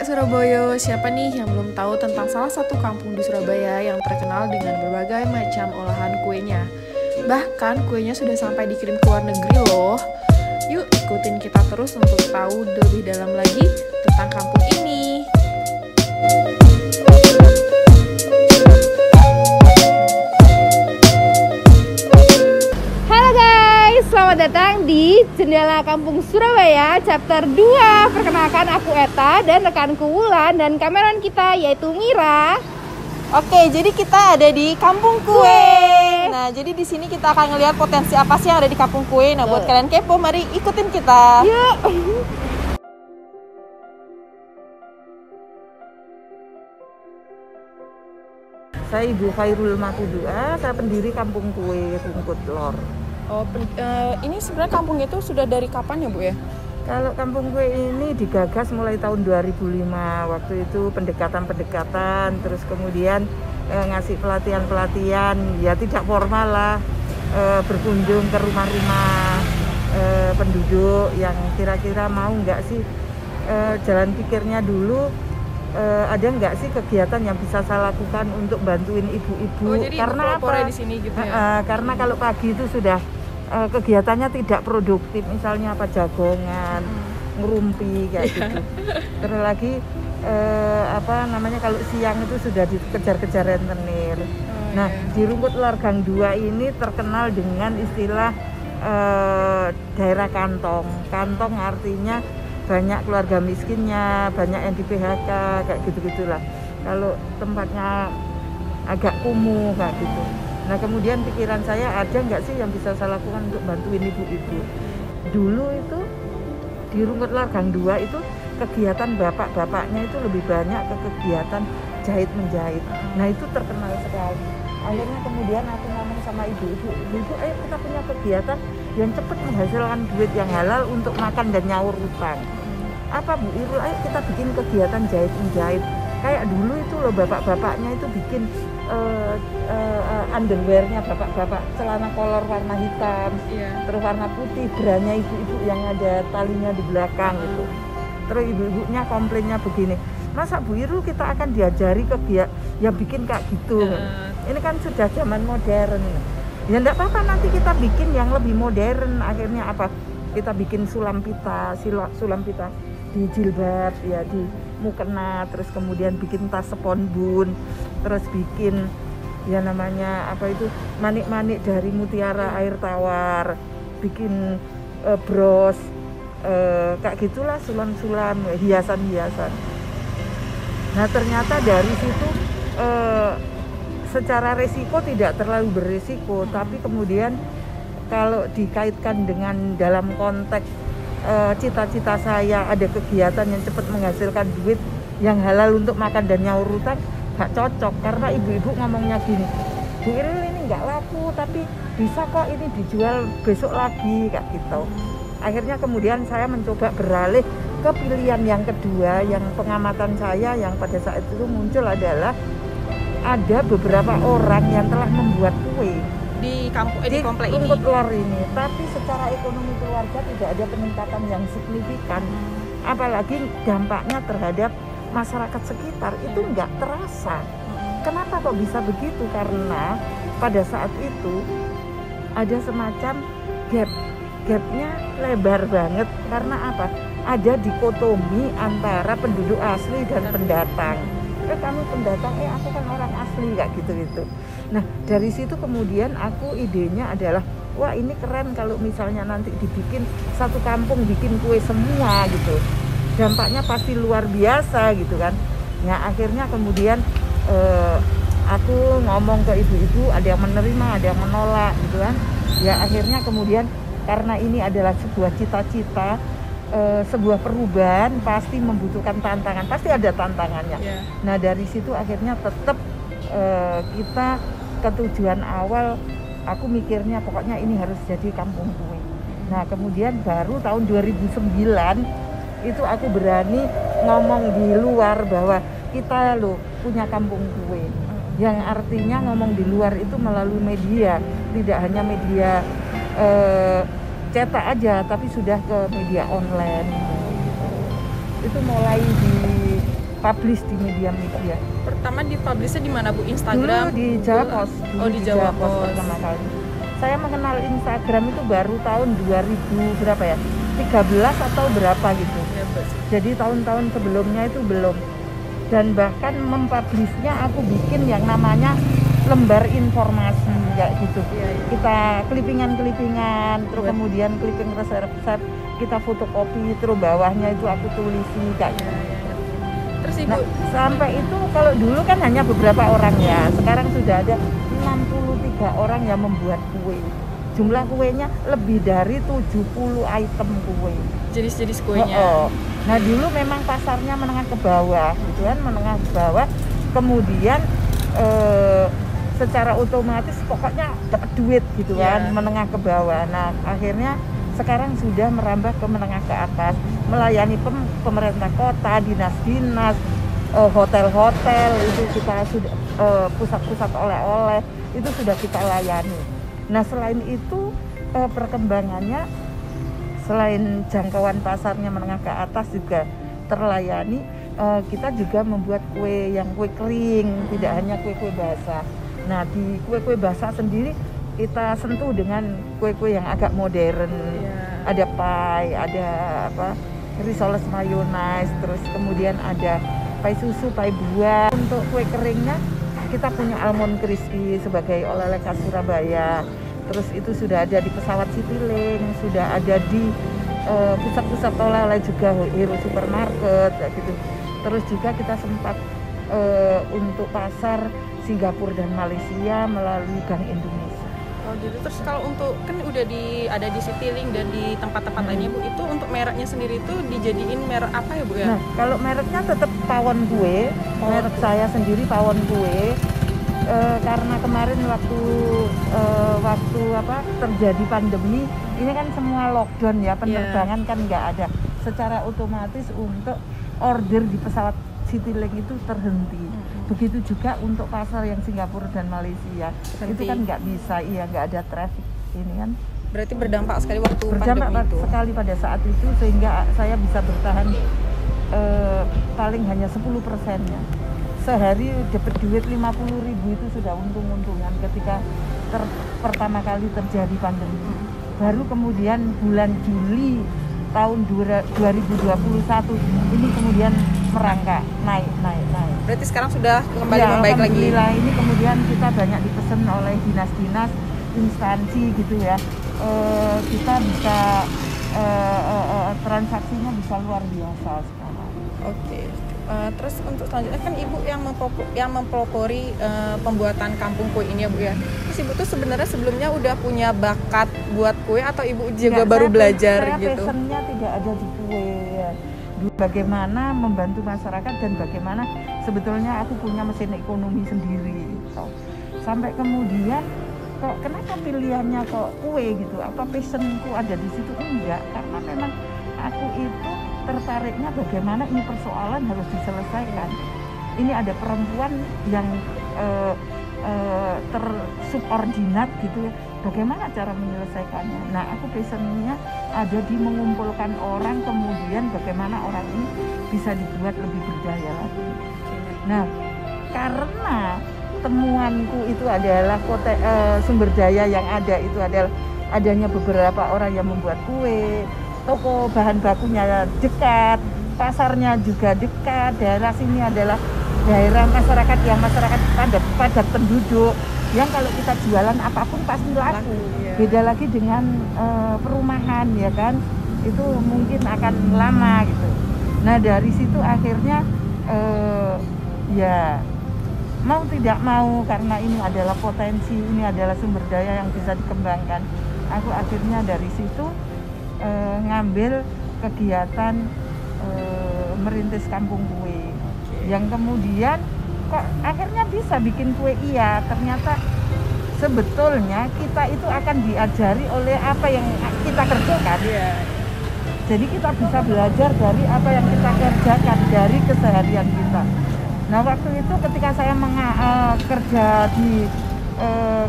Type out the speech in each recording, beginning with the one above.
Arek Surabaya, siapa nih yang belum tahu tentang salah satu kampung di Surabaya yang terkenal dengan berbagai macam olahan kuenya. Bahkan kuenya sudah sampai dikirim ke luar negeri loh. Yuk ikutin kita terus untuk tahu lebih dalam lagi tentang kampung ini. Selamat datang di Jendela Kampung Surabaya Chapter 2. Perkenalkan, aku Eta dan rekanku Wulan dan kameramen kita yaitu Mira. Oke, jadi kita ada di Kampung Kue. Nah, jadi di sini kita akan ngelihat potensi apa sih yang ada di Kampung Kue. Nah, buat kalian kepo, mari ikutin kita. Yuk. Saya Ibu Khairul Matudua, saya pendiri Kampung Kue Rungkut Lor. Oh, ini sebenarnya kampung itu sudah dari kapan ya, Bu ya? Kalau Kampung Kue ini digagas mulai tahun 2005. Waktu itu pendekatan-pendekatan, terus kemudian ngasih pelatihan-pelatihan, ya tidak formal lah, berkunjung ke rumah-rumah penduduk yang kira-kira mau nggak sih, jalan pikirnya dulu, ada nggak sih kegiatan yang bisa saya lakukan untuk bantuin ibu-ibu. Oh, jadi karena apa? Di sini gitu ya? Karena kalau pagi itu sudah kegiatannya tidak produktif, misalnya apa jagongan, ngerumpi kayak gitu. Terus lagi kalau siang itu sudah dikejar-kejar rentenir. Nah, di Rungkut Lor Gang 2 ini terkenal dengan istilah daerah kantong. Kantong artinya banyak keluarga miskinnya, banyak yang di PHK kayak gitu-gitulah. Kalau tempatnya agak kumuh kayak gitu. Nah, kemudian pikiran saya, ada nggak sih yang bisa saya lakukan untuk bantuin ibu-ibu. Dulu itu di Rungkut Lor Gang 2 itu kegiatan bapak-bapaknya itu lebih banyak ke kegiatan jahit-menjahit. Nah, itu terkenal sekali. Akhirnya kemudian aku ngomong sama ibu-ibu, ayo kita punya kegiatan yang cepat menghasilkan duit yang halal untuk makan dan nyaur utang. Apa Bu Irul, ayo kita bikin kegiatan jahit-menjahit. Kayak dulu itu loh, bapak-bapaknya itu bikin underwearnya bapak-bapak, celana kolor warna hitam, terus warna putih, beranya ibu-ibu yang ada talinya di belakang itu. Terus ibu-ibunya komplainnya begini, masa Bu Irul kita akan diajari yang bikin kayak gitu. Ini kan sudah zaman modern. Ya enggak apa-apa, nanti kita bikin yang lebih modern. Akhirnya apa? Kita bikin sulam pita di jilbab, ya di mukena, terus kemudian bikin tas sponbun, terus bikin ya namanya apa itu, manik-manik dari mutiara air tawar, bikin bros, kayak gitulah, sulam-sulam, hiasan-hiasan. Nah, ternyata dari situ secara resiko tidak terlalu beresiko, tapi kemudian kalau dikaitkan dengan dalam konteks cita-cita saya, ada kegiatan yang cepat menghasilkan duit yang halal untuk makan dan nyaur utang, gak cocok. Karena ibu-ibu ngomongnya gini, Bu Irul ini nggak laku tapi bisa kok ini dijual besok lagi kayak gitu. Akhirnya kemudian saya mencoba beralih ke pilihan yang kedua, yang pengamatan saya yang pada saat itu muncul adalah ada beberapa orang yang telah membuat kue di komplek ini, Rungkut Lor ini, tapi secara ekonomi keluarga tidak ada peningkatan yang signifikan. Apalagi dampaknya terhadap masyarakat sekitar itu nggak terasa. Kenapa kok bisa begitu? Karena pada saat itu ada semacam gapnya lebar banget. Karena apa? Ada dikotomi antara penduduk asli dan pendatang. Kamu pendatang, aku kan orang asli, kayak gitu-gitu. Nah, dari situ kemudian aku idenya adalah, wah ini keren kalau misalnya nanti dibikin satu kampung bikin kue semua gitu. Dampaknya pasti luar biasa gitu kan. Nah, akhirnya kemudian aku ngomong ke ibu-ibu, ada yang menerima, ada yang menolak gitu kan. Ya akhirnya kemudian karena ini adalah sebuah cita-cita, sebuah perubahan pasti membutuhkan tantangan, pasti ada tantangannya. Nah, dari situ akhirnya tetap kita ke tujuan awal, aku mikirnya pokoknya ini harus jadi kampung kue. Nah, kemudian baru tahun 2009 itu aku berani ngomong di luar bahwa kita loh punya kampung kue. Yang artinya ngomong di luar itu melalui media, tidak hanya media cetak aja, tapi sudah ke media online. Itu mulai di publish di media-media. Pertama dipublishnya di mana Bu? Dulu Instagram? di Jawa Pos. Oh, di Jawa Pos. pertama kali. Saya mengenal Instagram itu baru tahun 2000 berapa ya? 13 atau berapa gitu. Ya, Bu. Jadi tahun-tahun sebelumnya itu belum. Dan bahkan mempublishnya aku bikin yang namanya lembar informasi kayak gitu. Iya, iya. Kita clippingan-clippingan, terus Buat- kemudian clipping resep-resep, kita fotokopi, terus bawahnya itu aku tulisi kayak Ya, gitu. ya, ya. Terus Ibu, Nah, sampai itu kalau dulu kan hanya beberapa orang ya. Sekarang sudah ada 63 orang yang membuat kue. Jumlah kuenya lebih dari 70 item kue. jenis-jenis kuenya. Oh, oh. Nah dulu memang pasarnya menengah ke bawah, gitu kan, menengah ke bawah. Kemudian secara otomatis pokoknya dapat duit gitu kan, Yeah. menengah ke bawah. Nah akhirnya sekarang sudah merambah ke menengah ke atas, melayani pemerintah kota, dinas-dinas, hotel-hotel, itu kita sudah pusat-pusat oleh-oleh itu sudah kita layani. Nah selain itu perkembangannya, selain jangkauan pasarnya menengah ke atas juga terlayani, kita juga membuat kue yang kue kering, tidak hanya kue-kue basah. Nah di kue-kue basah sendiri kita sentuh dengan kue-kue yang agak modern. Iya. Ada pie, ada apa, risoles mayonnaise, terus kemudian ada pie susu, pie buah. Untuk kue keringnya kita punya almond crispy sebagai oleh-oleh khas Surabaya. Terus itu sudah ada di pesawat Citylink, sudah ada di pusat-pusat oleh-oleh juga, Hero Supermarket kayak gitu. Terus juga kita sempat untuk pasar Singapura dan Malaysia melalui Bank Indonesia. Oh gitu. Terus kalau untuk kan udah ada di Citylink dan di tempat-tempat lainnya Bu, itu untuk mereknya sendiri itu dijadiin merek apa ya Bu ya? Nah, kalau mereknya tetap Pawon Kue, merek saya sendiri Pawon Kue. Karena kemarin waktu terjadi pandemi, ini kan semua lockdown ya, penerbangan kan nggak ada. Secara otomatis untuk order di pesawat Citylink itu terhenti. Begitu juga untuk pasar yang Singapura dan Malaysia, itu kan nggak bisa, nggak ada traffic ini kan. Berarti berdampak sekali waktu Berdampak pandemi itu. sekali pada saat itu, sehingga saya bisa bertahan paling hanya 10%-nya. Sehari dapat duit 50.000 itu sudah untung-untungan ketika pertama kali terjadi pandemi. Baru kemudian bulan Juli tahun 2021 ini kemudian merangkak, naik. Berarti sekarang sudah kembali Ya, membaik lagi. alhamdulillah, ini kemudian kita banyak dipesan oleh dinas-dinas, instansi gitu ya. Kita bisa transaksinya bisa luar biasa sekarang. Oke. Terus untuk selanjutnya kan Ibu yang mempelopori pembuatan kampung kue ini ya Bu ya. Terus Ibu tuh sebenarnya sebelumnya udah punya bakat buat kue atau Ibu juga Enggak, baru saya gitu? passionnya tidak ada di kue ya. Bagaimana membantu masyarakat dan bagaimana sebetulnya aku punya mesin ekonomi sendiri gitu. Sampai kemudian kok kenapa pilihannya kok kue gitu, apa passionku ada di situ? Enggak, karena memang aku itu tertariknya bagaimana ini persoalan harus diselesaikan. Ini ada perempuan yang tersubordinat gitu ya, bagaimana cara menyelesaikannya. Nah aku passionnya ada di mengumpulkan orang, kemudian bagaimana orang ini bisa dibuat lebih berdaya lagi. Nah karena temuanku itu adalah sumber daya yang ada itu adalah adanya beberapa orang yang membuat kue, toko bahan bakunya dekat, pasarnya juga dekat, daerah sini adalah daerah masyarakat yang masyarakat padat penduduk, yang kalau kita jualan apapun pasti laku. Iya. Beda lagi dengan perumahan ya kan, itu mungkin akan lama gitu. Nah dari situ akhirnya ya mau tidak mau, karena ini adalah potensi, ini adalah sumber daya yang bisa dikembangkan, aku akhirnya dari situ ngambil kegiatan merintis kampung kue, yang kemudian kok akhirnya bisa bikin kue. Iya, ternyata sebetulnya kita itu akan diajari oleh apa yang kita kerjakan. Iya. Jadi kita bisa belajar dari apa yang kita kerjakan, dari keseharian kita. Nah waktu itu ketika saya kerja di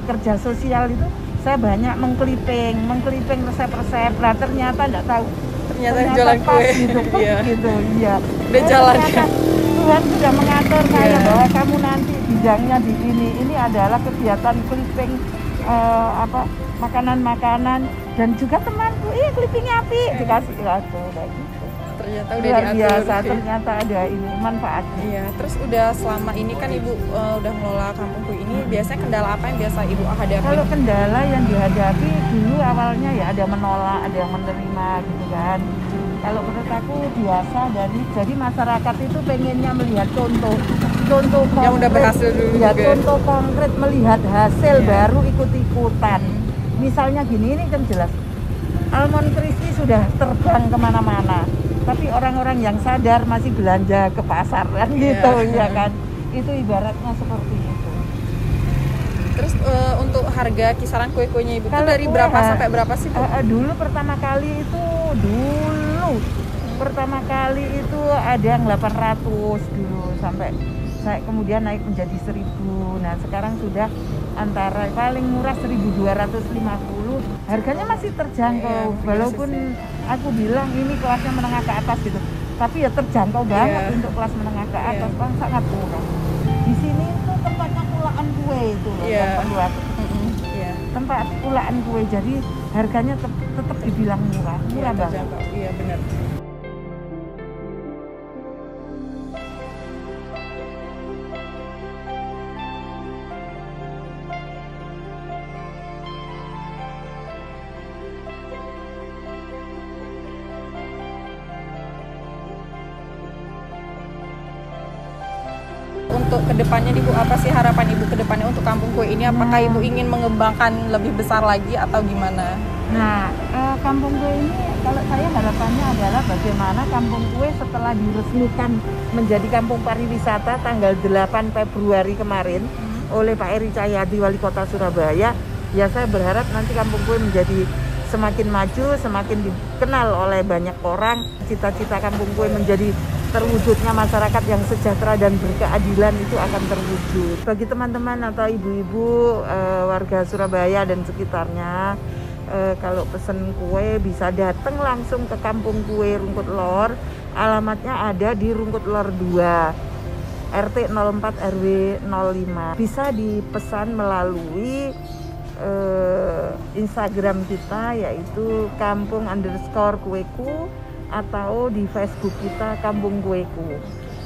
kerja sosial itu, saya banyak mengkliping resep-resep. Nah ternyata enggak tahu. Ternyata jualan pas kue. gitu, Iya. gitu, iya. Udah jalan ya. Tuhan sudah mengatur saya Iya. bahwa kamu nanti bidangnya di ini adalah kegiatan clipping makanan-makanan, dan juga temanku clippingnya api dikasih kartu kayak gitu. Ternyata udah Luar diatur. biasa, ternyata ada ini manfaatnya. Iya, terus udah selama ini kan Ibu udah ngelola kampung kue ini, biasanya kendala apa yang biasa Ibu hadapi? Kalau kendala yang dihadapi dulu awalnya ya ada menolak, ada yang menerima gitu kan. Kalau menurut aku biasa, jadi masyarakat itu pengennya melihat contoh konkret, Yang udah berhasil dulu ya, juga. contoh konkret, melihat hasil Iya. baru ikut-ikutan. Misalnya gini, ini kan jelas almond crispy sudah terbang kemana-mana, tapi orang-orang yang sadar masih belanja ke pasar kan gitu ya kan. Itu ibaratnya seperti itu. Terus untuk harga kisaran kue-kuenya Ibu tuh Kalau dari kue, berapa sampai berapa sih Bu? Dulu pertama kali itu ada yang 800 dulu, sampai saya kemudian naik menjadi 1000. Nah sekarang sudah antara paling murah 1250. Harganya masih terjangkau, Iya, walaupun aku bilang ini kelasnya menengah ke atas gitu, tapi ya terjangkau banget Iya. untuk kelas menengah ke atas. Iya. Bang, sangat murah. Di sini itu tempatnya pulaan kue itu loh, Iya. yang perlu aku Iya. tempat pulaan kue, jadi harganya tetap dibilang murah Iya, banget. terjangkau. Iya, benar. Untuk kedepannya nih Bu, apa sih harapan Ibu kedepannya untuk kampung kue ini? Apakah Ibu ingin mengembangkan lebih besar lagi atau gimana? Nah, kampung kue ini kalau saya harapannya adalah bagaimana kampung kue setelah diresmikan menjadi kampung pariwisata tanggal 8 Februari kemarin oleh Pak Eri Cahyadi, Wali Kota Surabaya. Ya saya berharap nanti kampung kue menjadi semakin maju, semakin dikenal oleh banyak orang. Cita-cita kampung kue menjadi terwujudnya masyarakat yang sejahtera dan berkeadilan itu akan terwujud. Bagi teman-teman atau ibu-ibu warga Surabaya dan sekitarnya, kalau pesen kue bisa datang langsung ke Kampung Kue Rungkut Lor. Alamatnya ada di Rungkut Lor 2, RT 04 RW 05. Bisa dipesan melalui Instagram kita, yaitu kampung_kueku, atau di Facebook kita Kampung Kueku.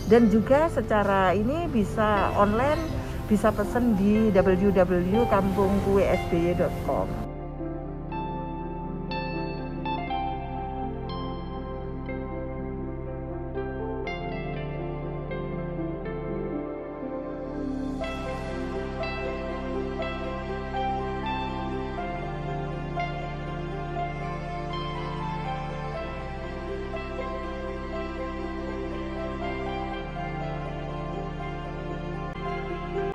Dan juga secara ini bisa online, bisa pesen di www.kampungkuesby.com.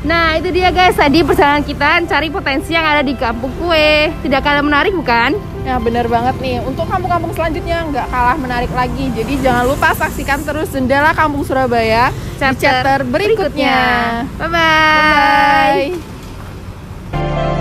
Nah itu dia guys, tadi perjalanan kita cari potensi yang ada di kampung kue. Tidak kalah menarik bukan? Ya benar banget nih, untuk kampung-kampung selanjutnya nggak kalah menarik lagi. Jadi jangan lupa saksikan terus Jendela Kampung Surabaya di chapter berikutnya. Bye-bye. Bye.